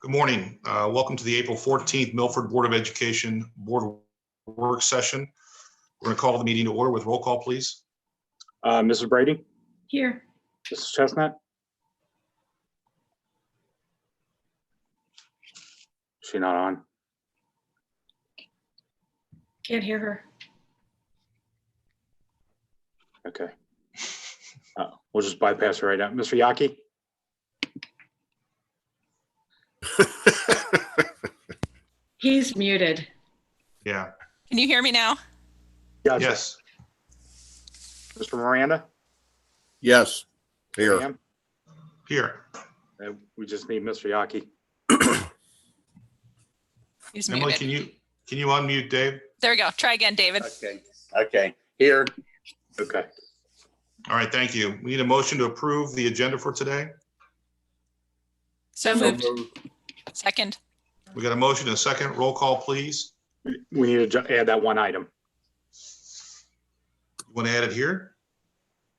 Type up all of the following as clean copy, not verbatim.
Good morning. Welcome to the April 14th Milford Board of Education Board Work Session. We're going to call the meeting to order with roll call, please. Mrs. Brady? Here. Mrs. Chestnut? Is she not on? Can't hear her. Okay. We'll just bypass her right now. Mr. Yaki? He's muted. Yeah. Can you hear me now? Gotcha. Yes. Mr. Miranda? Yes, here. Ma'am? Here. We just need Mr. Yaki. He's Emily, muted. can you unmute Dave? There we go. Try again, David. Okay, here. Okay. All right, thank you. We need a motion to approve the agenda for today. So moved. Second. We got a motion and a second. Roll call, please. We need to add that one item. You want to add it here?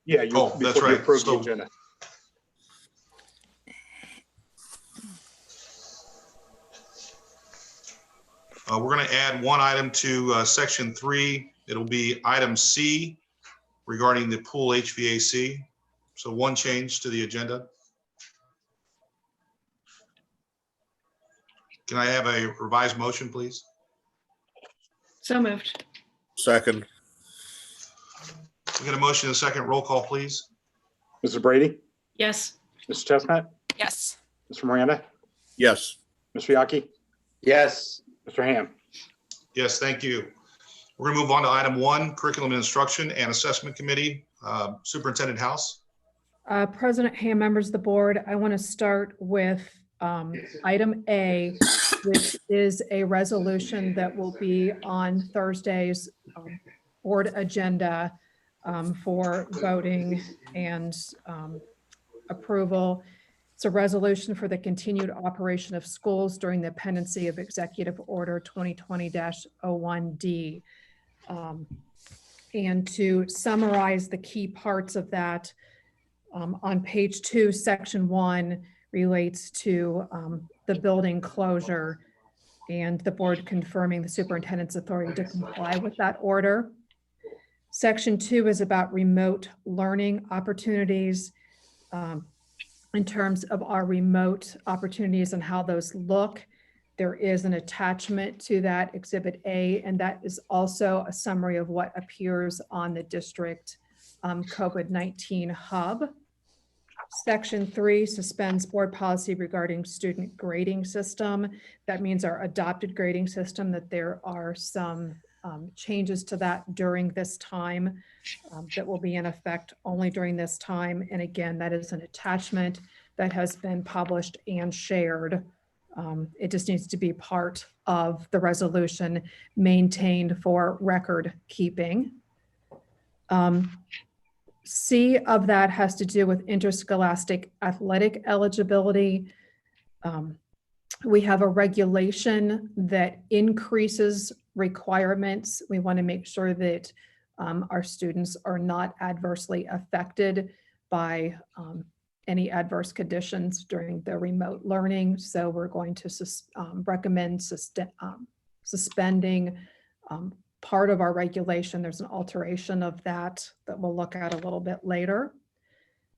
Yeah, Oh, that's before you right. approve the So- agenda. We're going to add one item to section 3. It'll be item C regarding the pool HVAC. So one change to the agenda. Can I have a revised motion, please? So moved. Second, We got a motion and a second. Roll call, please. Mrs. Brady? Yes. Mrs. Chestnut? Yes. Mr. Miranda? yes. Mr. Yaki? Yes. Mr. Ham? Yes, thank you. We're going to move on to item 1, Curriculum and Instruction and Assessment Committee. Superintendent House. President Ham, members of the board, I want to start with item A, which is a resolution that will be on Thursday's board agenda for voting and approval. It's a resolution for the continued operation of schools during the pendency of Executive Order 2020-01D. And to summarize the key parts of that, on page 2, section 1 relates to the building closure and the board confirming the superintendent's authority to comply with that order. Section 2 is about remote learning opportunities. In terms of our remote opportunities and how those look, there is an attachment to that Exhibit A, and that is also a summary of what appears on the district COVID-19 hub. Section 3 suspends board policy regarding student grading system. That means our adopted grading system, that there are some changes to that during this time that will be in effect only during this time. And again, that is an attachment that has been published and shared. It just needs to be part of the resolution maintained for record keeping. C of that has to do with interscholastic athletic eligibility. We have a regulation that increases requirements. We want to make sure that our students are not adversely affected by any adverse conditions during the remote learning. So we're going to recommend suspending part of our regulation. There's an alteration of that we'll look at a little bit later.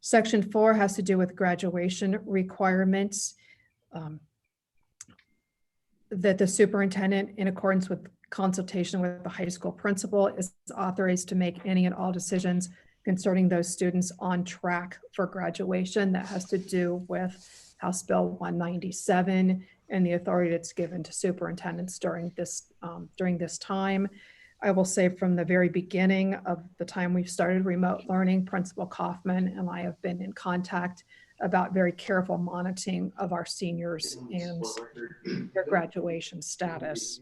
Section 4 has to do with graduation requirements. That the superintendent, in accordance with consultation with the high school principal, is authorized to make any and all decisions concerning those students on track for graduation. That has to do with House Bill 197 and the authority that's given to superintendents during this time. I will say from the very beginning of the time we've started remote learning, Principal Kaufman and I have been in contact about very careful monitoring of our seniors and their graduation status.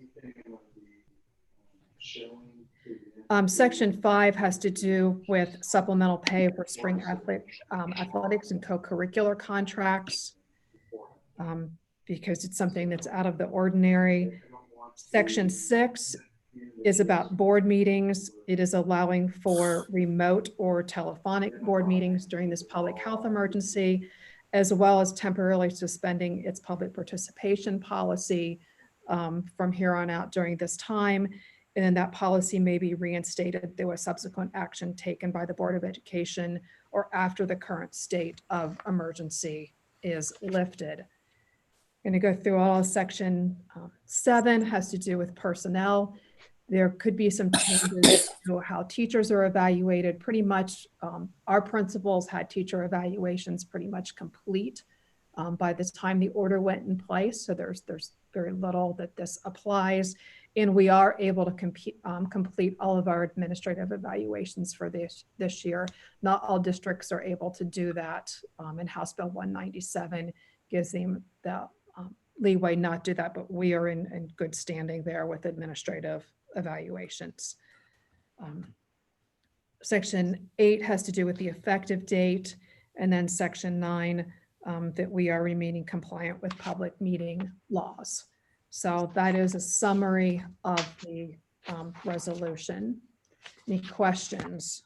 Section 5 has to do with supplemental pay for spring athletics and co-curricular contracts because it's something that's out of the ordinary. Section 6 is about board meetings. It is allowing for remote or telephonic board meetings during this public health emergency. as well as temporarily suspending its public participation policy from here on out during this time. And then that policy may be reinstated through a subsequent action taken by the Board of Education or after the current state of emergency is lifted. I'm going to go through all of section 7 has to do with personnel. There could be some changes to how teachers are evaluated. Pretty much our principals had teacher evaluations pretty much complete by the time the order went in place. So there's very little that this applies. And we are able to complete all of our administrative evaluations for this year. Not all districts are able to do that. And House Bill 197 gives them the leeway not do that, but we are in good standing there with administrative evaluations. Section 8 has to do with the effective date, and then section 9 that we are remaining compliant with public meeting laws. So that is a summary of the resolution. Any questions?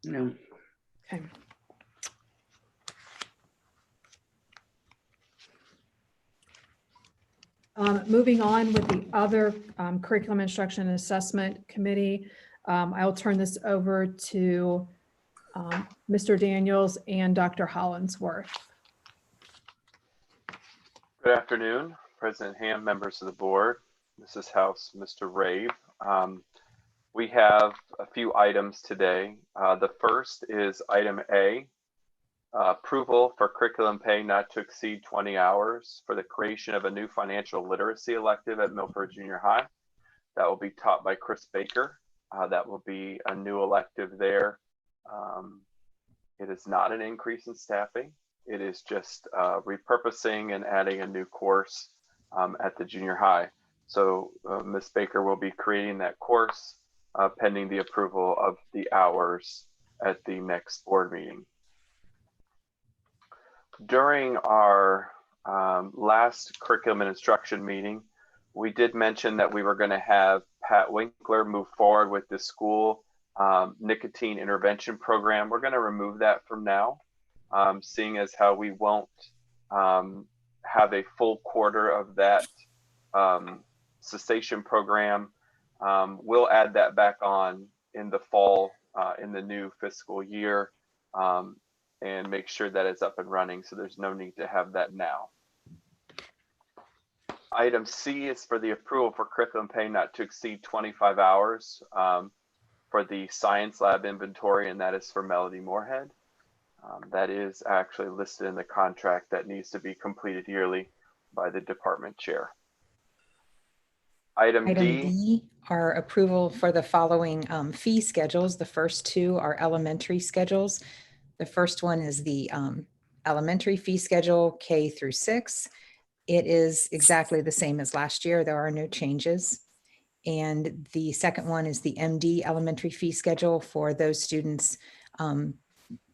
No. Okay. Moving on with the other Curriculum Instruction and Assessment Committee, I'll turn this over to Mr. Daniels and Dr. Hollinsworth. Good afternoon, President Ham, members of the board. This is House Mr. Rave. We have a few items today. The first is item A, approval for curriculum pay not to exceed 20 hours for the creation of a new financial literacy elective at Milford Junior High. That will be taught by Chris Baker. That will be a new elective there. It is not an increase in staffing. It is just repurposing and adding a new course at the junior high. So Ms. Baker will be creating that course pending the approval of the hours at the next board meeting. During our last curriculum and instruction meeting, we did mention that we were going to have Pat Winkler move forward with the school nicotine intervention program. We're going to remove that from now, seeing as how we won't have a full quarter of that cessation program. We'll add that back on in the fall in the new fiscal year and make sure that it's up and running. So there's no need to have that now. Item C is for the approval for curriculum pay not to exceed 25 hours for the science lab inventory, and that is for Melody Moorhead. That is actually listed in the contract that needs to be completed yearly by the department chair. Item D are approval for the following fee schedules. The first two are elementary schedules. The first one is the elementary fee schedule K through 6. It is exactly the same as last year. There are no changes. And the second one is the MD elementary fee schedule for those students.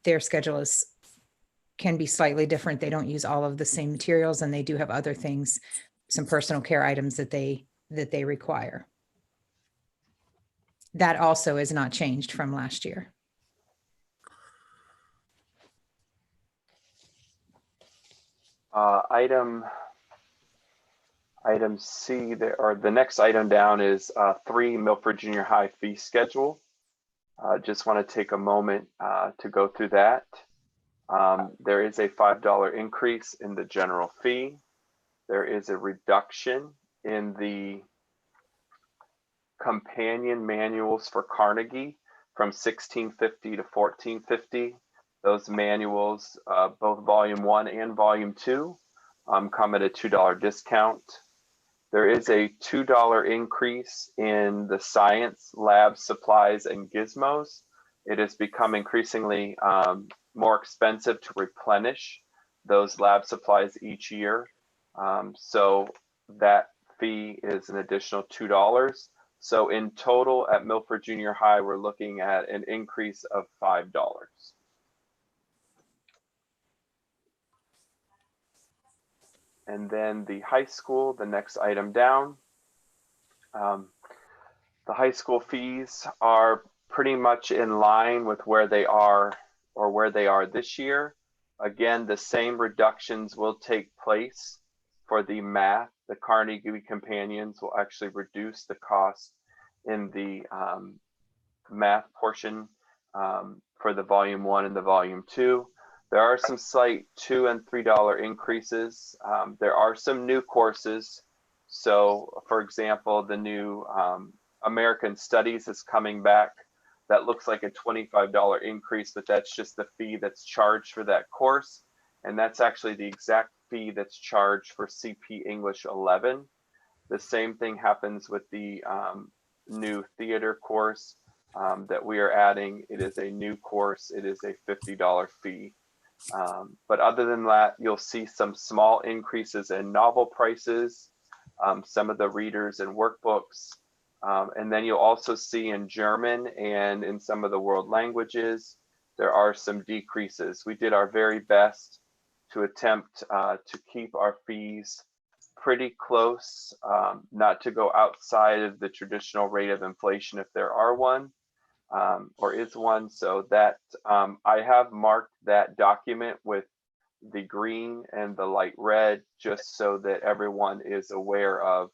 Their schedule can be slightly different. They don't use all of the same materials, and they do have other things, some personal care items that they require. That also is not changed from last year. Item C, the next item down is 3 Milford Junior High fee schedule. Just want to take a moment to go through that. There is a $5 increase in the general fee. There is a reduction in the companion manuals for Carnegie from $16.50 to $14.50. Those manuals, both volume 1 and volume 2, come at a $2 discount. There is a $2 increase in the science lab supplies and gizmos. It has become increasingly more expensive to replenish those lab supplies each year. So that fee is an additional $2. So in total at Milford Junior High, we're looking at an increase of $5. And then the high school, the next item down. The high school fees are pretty much in line with where they are this year. Again, the same reductions will take place for the math. The Carnegie Companions will actually reduce the cost in the math portion for the volume 1 and the volume 2. There are some slight $2 and $3 increases. There are some new courses. So for example, the new American Studies is coming back. That looks like a $25 increase, but that's just the fee that's charged for that course. And that's actually the exact fee that's charged for CP English 11. The same thing happens with the new theater course that we are adding. It is a new course. It is a $50 fee. But other than that, you'll see some small increases in novel prices, some of the readers and workbooks. And then you'll also see in German and in some of the world languages, there are some decreases. We did our very best to attempt to keep our fees pretty close, not to go outside of the traditional rate of inflation if there are one or is one. So that I have marked that document with the green and the light red just so that everyone is aware of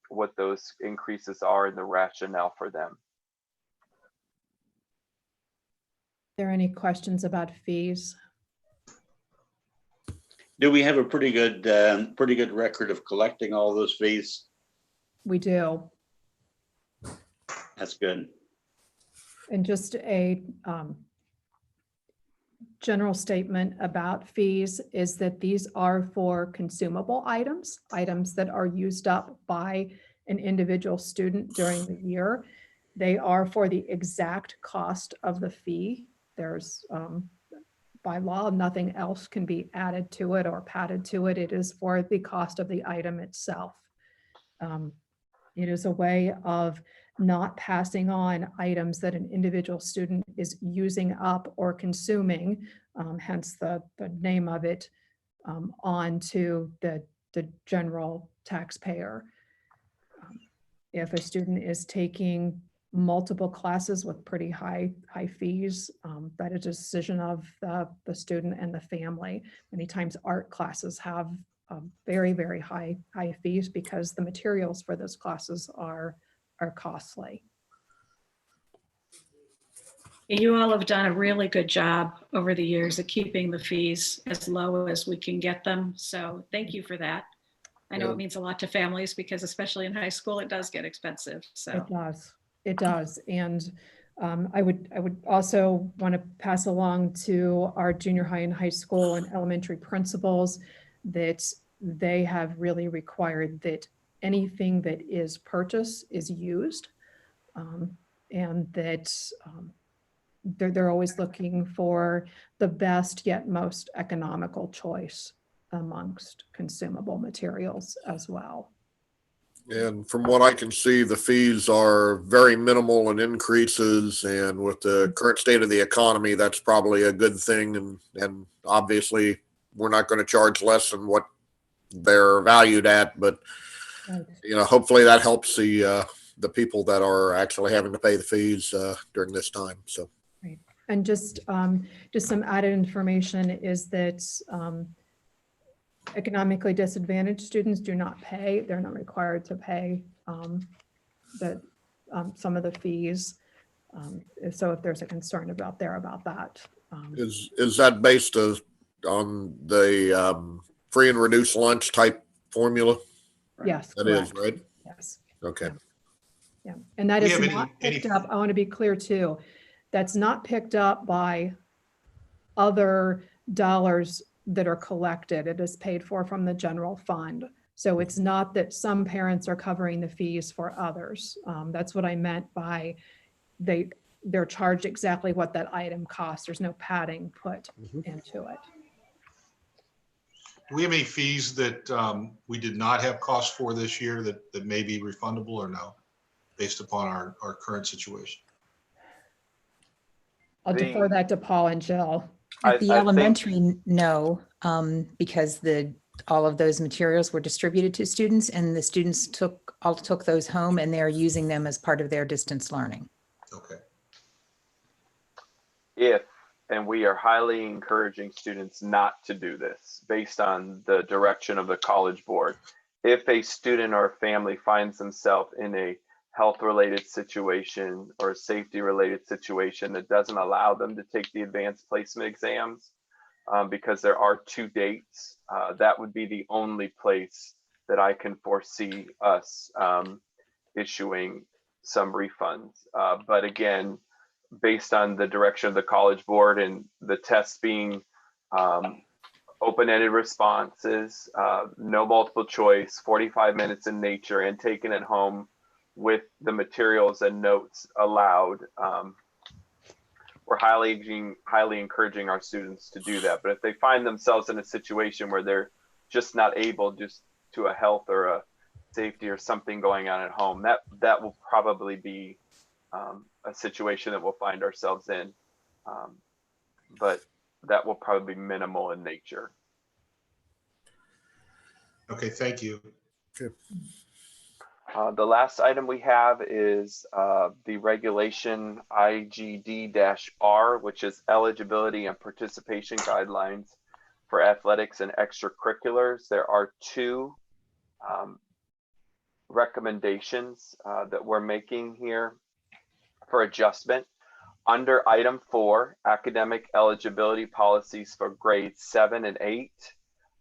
what those increases are and the rationale for them. Are there any questions about fees? Do we have a pretty good record of collecting all those fees? We do. That's good. And just a general statement about fees is that these are for consumable items that are used up by an individual student during the year. They are for the exact cost of the fee. There's by law, nothing else can be added to it or padded to it. It is for the cost of the item itself. It is a way of not passing on items that an individual student is using up or consuming, hence the name of it, on to the general taxpayer. If a student is taking multiple classes with pretty high fees, that is a decision of the student and the family. Many times art classes have very, very high fees because the materials for those classes are costly. You all have done a really good job over the years of keeping the fees as low as we can get them. So thank you for that. I know it means a lot to families because especially in high school, it does get expensive. So It does. And I would also want to pass along to our junior high and high school and elementary principals that they have really required that anything that is purchased is used, and that they're always looking for the best yet most economical choice amongst consumable materials as well. And from what I can see, the fees are very minimal in increases, and with the current state of the economy, that's probably a good thing. And obviously, we're not going to charge less than what they're valued at, but hopefully that helps the people that are actually having to pay the fees during this time. So, right. And just some added information is that economically disadvantaged students do not pay. They're not required to pay some of the fees. So if there's a concern about that. is that based on the free and reduced lunch type formula? Yes. That correct. is, right? Yes. Okay. Yeah. And that is not picked up. I want to be clear too. That's not picked up by other dollars that are collected. It is paid for from the general fund. So it's not that some parents are covering the fees for others. That's what I meant by they're charged exactly what that item costs. There's no padding put into it. Do we have any fees that we did not have costs for this year that may be refundable or no, based upon our current situation? I'll defer that to Paul and Jill. At the elementary, no, because all of those materials were distributed to students, and the students took those home and they're using them as part of their distance learning. Okay. If, and we are highly encouraging students not to do this based on the direction of the College Board. If a student or family finds themselves in a health-related situation or a safety-related situation that doesn't allow them to take the advanced placement exams, because there are 2 dates, that would be the only place that I can foresee us issuing some refunds. But again, based on the direction of the College Board and the tests being open-ended responses, no multiple choice, 45 minutes in nature, and taken at home with the materials and notes allowed, we're highly encouraging our students to do that. But if they find themselves in a situation where they're just not able, just to a health or a safety or something going on at home, that will probably be a situation that we'll find ourselves in. But that will probably be minimal in nature. Okay, thank you. Okay. The last item we have is the regulation IGD-R, which is eligibility and participation guidelines for athletics and extracurriculars. There are 2 recommendations that we're making here for adjustment. Under item 4, academic eligibility policies for grades 7 and 8.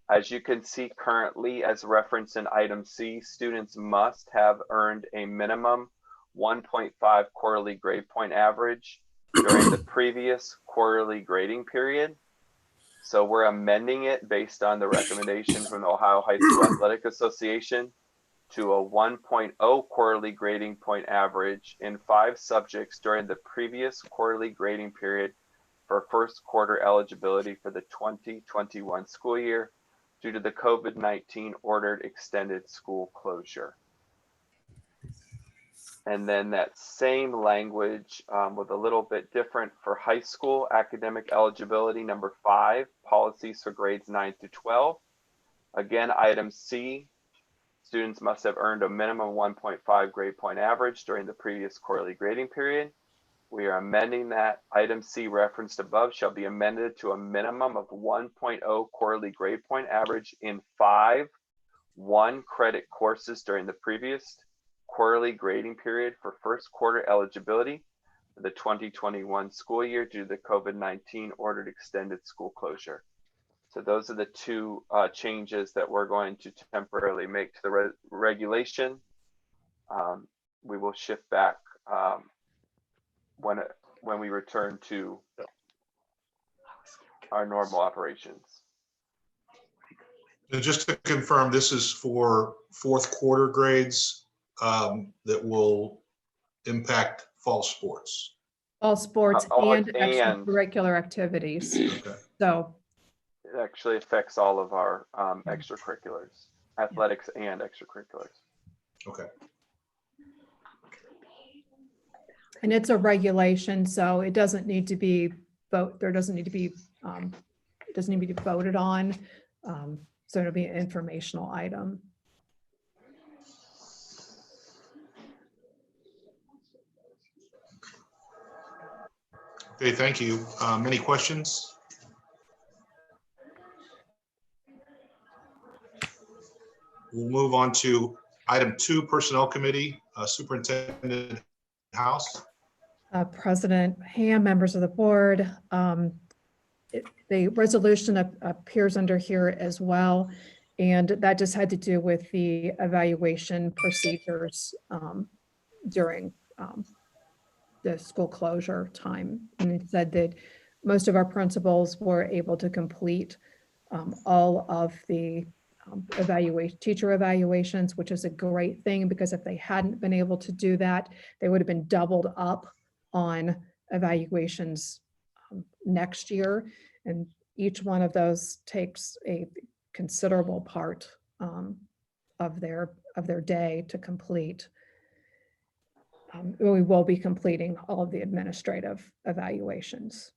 As you can see currently, as referenced in item C, students must have earned a minimum 1.5 quarterly grade point average during the previous quarterly grading period. So we're amending it based on the recommendation from the Ohio High School Athletic Association to a 1.0 quarterly grading point average in 5 subjects during the previous quarterly grading period for first quarter eligibility for the 2021 school year due to the COVID-19 ordered extended school closure. And then that same language with a little bit different for high school academic eligibility, number 5, policies for grades 9 through 12. Again, item C, students must have earned a minimum 1.5 grade point average during the previous quarterly grading period. We are amending that. Item C referenced above shall be amended to a minimum of 1.0 quarterly grade point average in 5 1-credit courses during the previous quarterly grading period for first quarter eligibility for the 2021 school year due to the COVID-19 ordered extended school closure. So those are the 2 changes that we're going to temporarily make to the regulation. We will shift back when we return to our normal operations. And just to confirm, this is for 4th quarter grades that will impact fall sports. All sports and And- extracurricular activities. Okay. So, It actually affects all of our extracurriculars, athletics and extracurriculars. Okay. and it's a regulation, so it doesn't need to be it doesn't need to be voted on. So it'll be an informational item. Okay, thank you. Any questions? We'll move on to item 2, Personnel Committee, Superintendent House. President Ham, members of the board, the resolution appears under here as well. And that just had to do with the evaluation procedures during the school closure time. And it said that most of our principals were able to complete all of the teacher evaluations, which is a great thing, because if they hadn't been able to do that, they would have been doubled up on evaluations next year. And each one of those takes a considerable part of their day to complete. We will be completing all of the administrative evaluations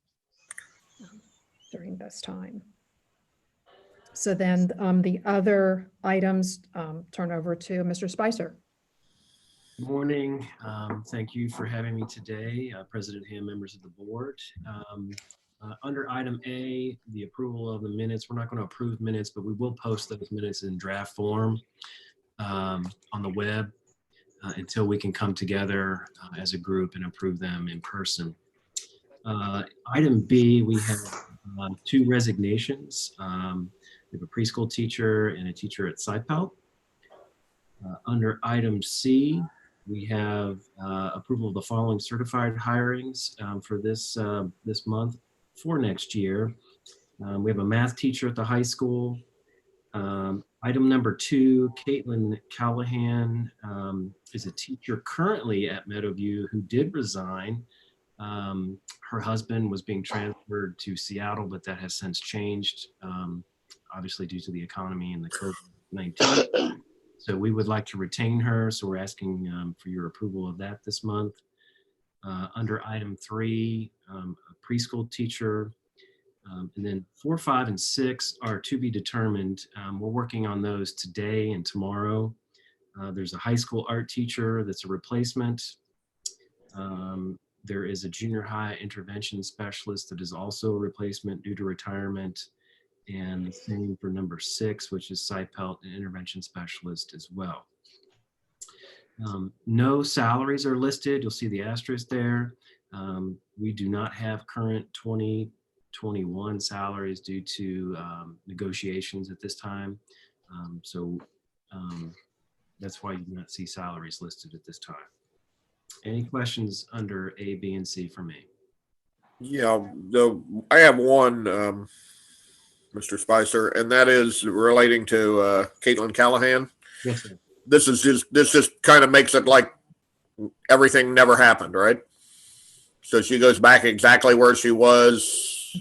during this time. So then the other items turn over to Mr. Spicer. Morning. Thank you for having me today, President Ham, members of the board. Under item A, the approval of the minutes, we're not going to approve minutes, but we will post those minutes in draft form on the web until we can come together as a group and approve them in person. Item B, we have 2 resignations. We have a preschool teacher and a teacher at Seipelt. Under item C, we have approval of the following certified hirings for this month for next year. We have a math teacher at the high school. Item number 2, Kaitlin Callahan is a teacher currently at Meadowview who did resign. Her husband was being transferred to Seattle, but that has since changed, obviously due to the economy and the COVID-19. So we would like to retain her. So we're asking for your approval of that this month. Under item 3, a preschool teacher. And then 4, 5, and 6 are to be determined. We're working on those today and tomorrow. There's a high school art teacher that's a replacement. There is a junior high intervention specialist that is also a replacement due to retirement. And the same for number 6, which is Seipelt, an intervention specialist as well. No salaries are listed. You'll see the asterisk there. We do not have current 2021 salaries due to negotiations at this time. That's why you do not see salaries listed at this time. Any questions under A, B, and C for me? Yeah, I have one, Mr. Spicer, and that is relating to Kaitlin Callahan. Yes, sir. This just kind of makes it like everything never happened, right? So she goes back exactly where she was,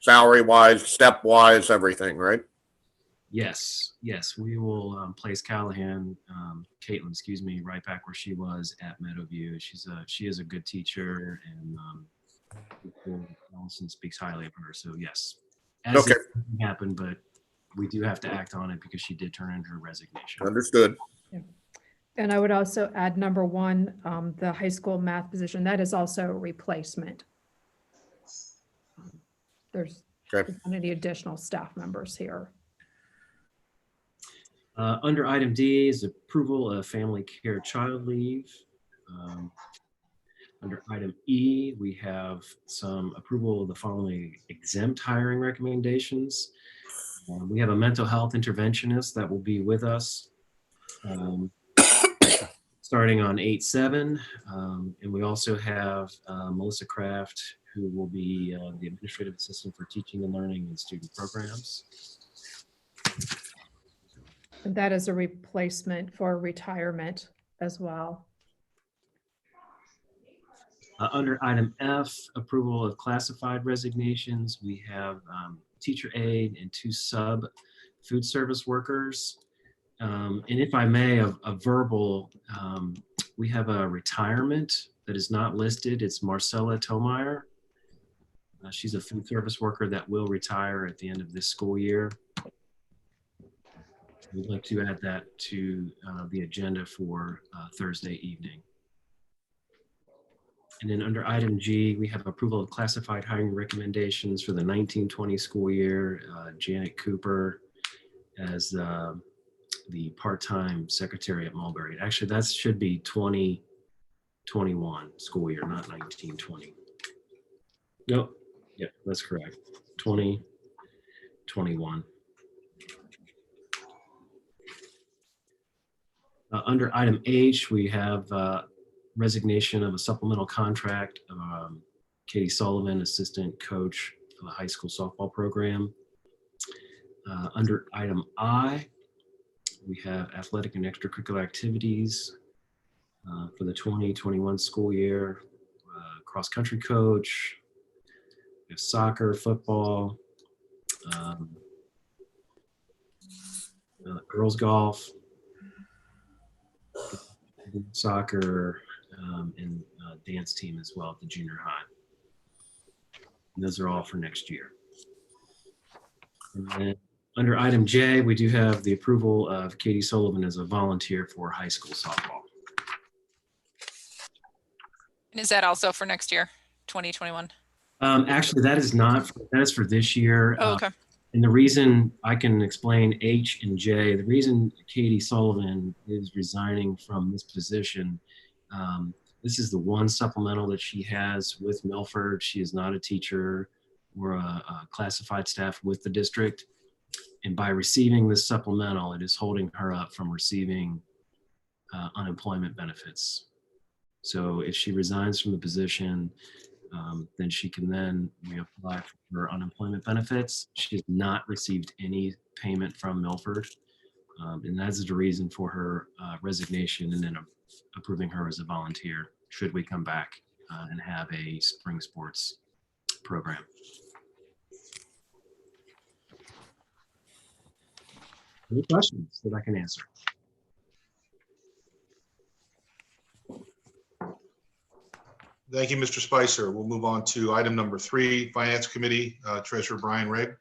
salary wise, step wise, everything, right? Yes, we will place Kaitlin, excuse me, right back where she was at Meadowview. She is a good teacher, and Allison speaks highly of her. So yes, Okay. It happened, but we do have to act on it because she did turn in her resignation. Understood. Yeah. And I would also add number 1, the high school math position. That is also a replacement. There's Okay. not any additional staff members here. Under item D is approval of family care child leave. Under item E, we have some approval of the following exempt hiring recommendations. We have a mental health interventionist that will be with us starting on 8/7. And we also have Melissa Kraft, who will be the administrative assistant for teaching and learning and student programs. And that is a replacement for retirement as well. Under item F, approval of classified resignations, we have teacher aide and 2 sub food service workers. And if I may, a verbal, we have a retirement that is not listed. It's Marcella Tomeyer. She's a food service worker that will retire at the end of this school year. We'd like to add that to the agenda for Thursday evening. And then under item G, we have approval of classified hiring recommendations for the 1920 school year. Janet Cooper as the part-time secretary at Mulberry. Actually, that should be 2021 school year, not 1920. Nope. Yeah, that's correct. 2021. Under item H, we have resignation of a supplemental contract of Katie Sullivan, assistant coach for the high school softball program. Under item I, we have athletic and extracurricular activities for the 2021 school year. Cross-country coach, we have soccer, football, girls golf, soccer, and dance team as well at the junior high. And those are all for next year. And then under item J, we do have the approval of Katie Sullivan as a volunteer for high school softball. Is that also for next year, 2021? Actually, that is not, that is for this year. Oh, okay. And the reason I can explain H and J, the reason Katie Sullivan is resigning from this position, this is the one supplemental that she has with Milford. She is not a teacher or a classified staff with the district. And by receiving this supplemental, it is holding her up from receiving unemployment benefits. So if she resigns from the position, then she can then reapply for her unemployment benefits. She has not received any payment from Milford. And that is the reason for her resignation and then approving her as a volunteer should we come back and have a spring sports program. Any questions that I can answer? Thank you, Mr. Spicer. We'll move on to item number 3, Finance Committee, Treasurer Brian Rigg.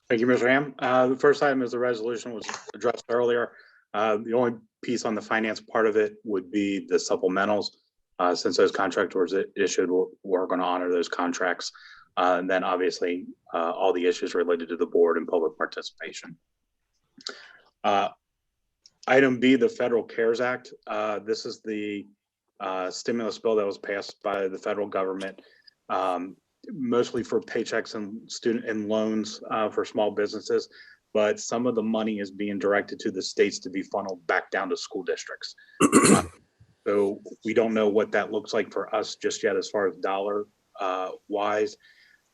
Thank you, Mr. Ham. The first item is the resolution was addressed earlier. The only piece on the finance part of it would be the supplementals. Since those contract orders issued, we're going to honor those contracts. And then obviously all the issues related to the board and public participation. Item B, the Federal CARES Act. This is the stimulus bill that was passed by the federal government, mostly for paychecks and student and loans for small businesses. But some of the money is being directed to the states to be funneled back down to school districts. So we don't know what that looks like for us just yet as far as dollar wise,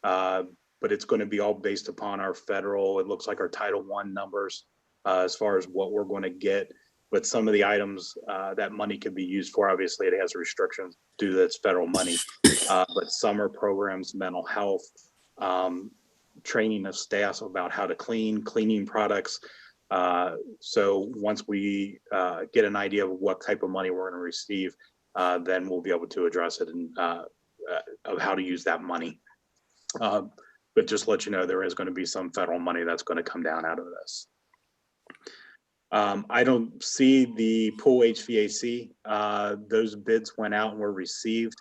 but it's going to be all based upon our federal, it looks like our Title I numbers as far as what we're going to get. But some of the items that money can be used for, obviously it has restrictions due to its federal money, but summer programs, mental health, training of staff about how to cleaning products. So once we get an idea of what type of money we're going to receive, then we'll be able to address it and of how to use that money. But just to let you know, there is going to be some federal money that's going to come down out of this. I don't see the pool HVAC. Those bids went out and were received.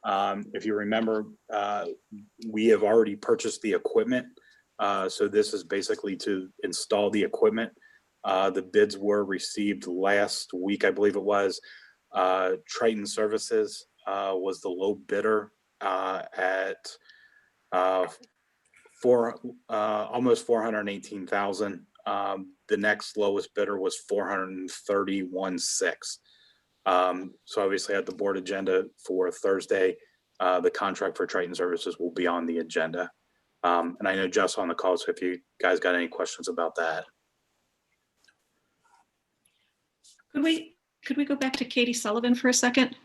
If you remember, we have already purchased the equipment. So this is basically to install the equipment. The bids were received last week, I believe it was. Triton Services was the low bidder at almost $418,000. The next lowest bidder was $431,600. So obviously at the board agenda for Thursday, the contract for Triton Services will be on the agenda. And I know Jeff's on the call, so if you guys got any questions about that. Could we go back to Katie Sullivan for a second?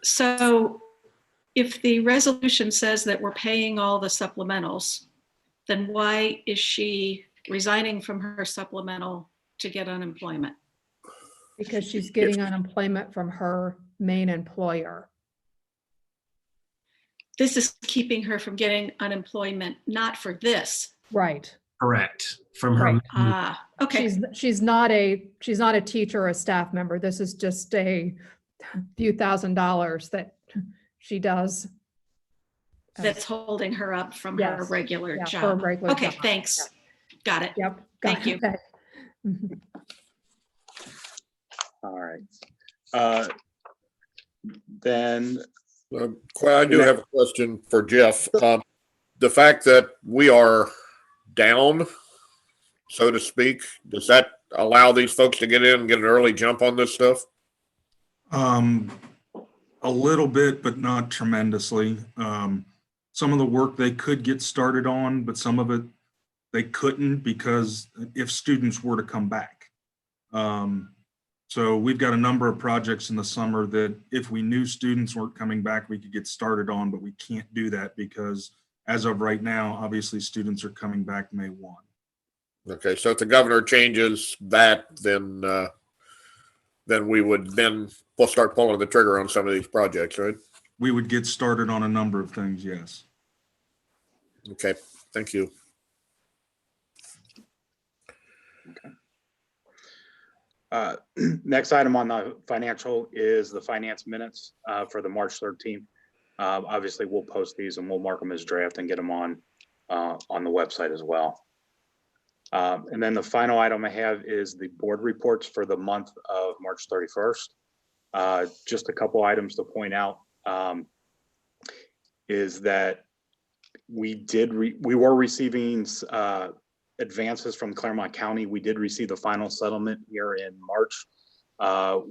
So if the resolution says that we're paying all the supplementals, then why is she resigning from her supplemental to get unemployment? Because she's getting unemployment from her main employer. This is keeping her from getting unemployment, not for this. Right. Correct. From her. Right. Okay. She's not a teacher or a staff member. This is just a few $1,000s that she does. That's holding her up from Yes. her regular Yeah, job. her regular Okay, job. thanks. Got it. Yep. Thank you. Okay. All right. Then I do have a question for Jeff. The fact that we are down, so to speak, does that allow these folks to get in and get an early jump on this stuff? A little bit, but not tremendously. Some of the work they could get started on, but some of it they couldn't because if students were to come back. So we've got a number of projects in the summer that if we knew students weren't coming back, we could get started on, but we can't do that because as of right now, obviously students are coming back May 1. Okay, so if the governor changes that, then we'll start pulling the trigger on some of these projects, right? We would get started on a number of things, yes. Okay, thank you. Next item on the financial is the finance minutes for the March 13th. Obviously, we'll post these and we'll mark them as draft and get them on the website as well. And then the final item I have is the board reports for the month of March 31st. Just a couple items to point out is that we were receiving advances from Clermont County. We did receive the final settlement here in March,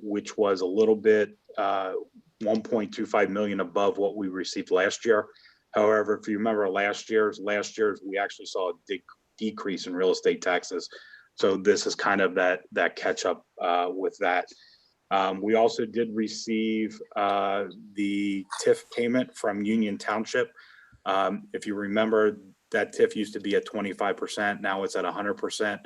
which was a little bit 1.25 million above what we received last year. However, if you remember last year's, we actually saw a decrease in real estate taxes. So this is kind of that catch up with that. We also did receive the TIF payment from Union Township. If you remember, that TIF used to be at 25%. Now it's at 100%.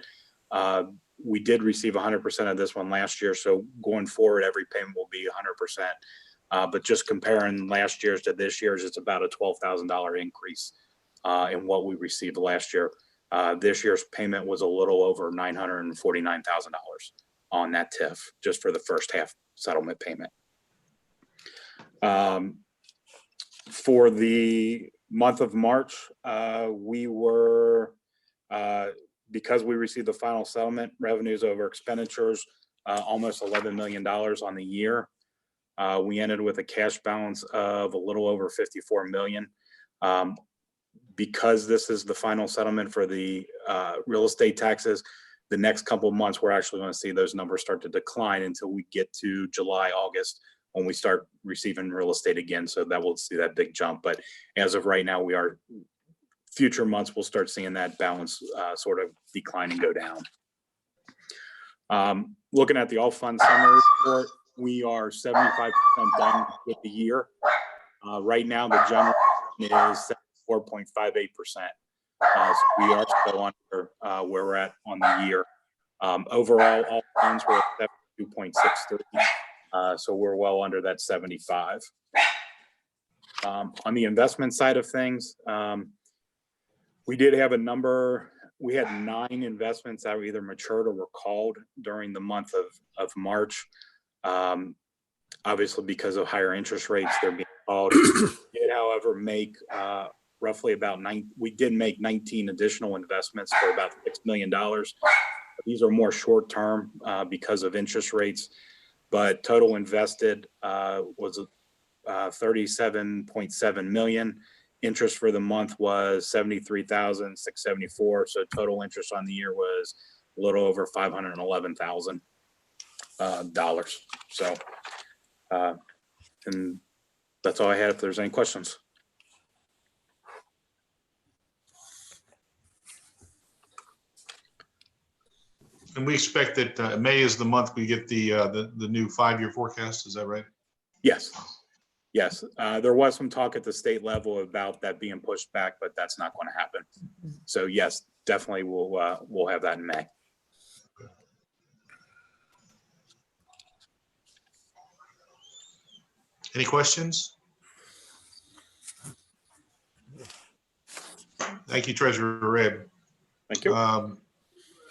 We did receive 100% of this one last year. So going forward, every payment will be 100%. But just comparing last year's to this year's, it's about a $12,000 increase in what we received last year. This year's payment was a little over $949,000 on that TIF, just for the first half settlement payment. For the month of March, we were, because we received the final settlement, revenues over expenditures, almost $11 million on the year. We ended with a cash balance of a little over 54 million. Because this is the final settlement for the real estate taxes, the next couple of months, we're actually going to see those numbers start to decline until we get to July, August, when we start receiving real estate again. So that we'll see that big jump. But as of right now, future months, we'll start seeing that balance sort of decline and go down. Looking at the all fund summary report, we are 75% done with the year. Right now, the general is 4.58%. So we are still under where we're at on the year. Overall, all funds were at 72.63. So we're well under that 75. On the investment side of things, we did have we had 9 investments that were either matured or were called during the month of March. Obviously, because of higher interest rates, they're being called. We did, however, make roughly about we did make 19 additional investments for about $6 million. These are more short term because of interest rates, but total invested was 37.7 million. Interest for the month was 73,674. So total interest on the year was a little over $511,000. So, and that's all I had. If there's any questions. And we expect that May is the month we get the new 5-year forecast. Is that right? Yes. Yes. There was some talk at the state level about that being pushed back, but that's not going to happen. So yes, definitely we'll have that in May. Any questions? Thank you, Treasurer Redd. Thank you.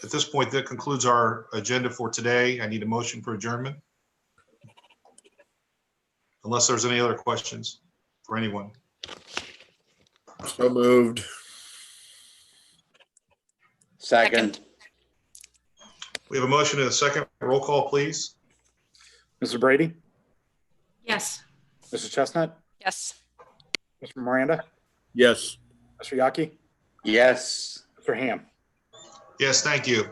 At this point, that concludes our agenda for today. I need a motion for adjournment. Unless there's any other questions for anyone. So moved. Second. We have a motion and a second. Roll call, please. Mr. Brady? Yes. Mrs. Chestnut? Yes. Mr. Miranda? Yes. Mr. Yaki? Yes. Mr. Ham? Yes, thank you.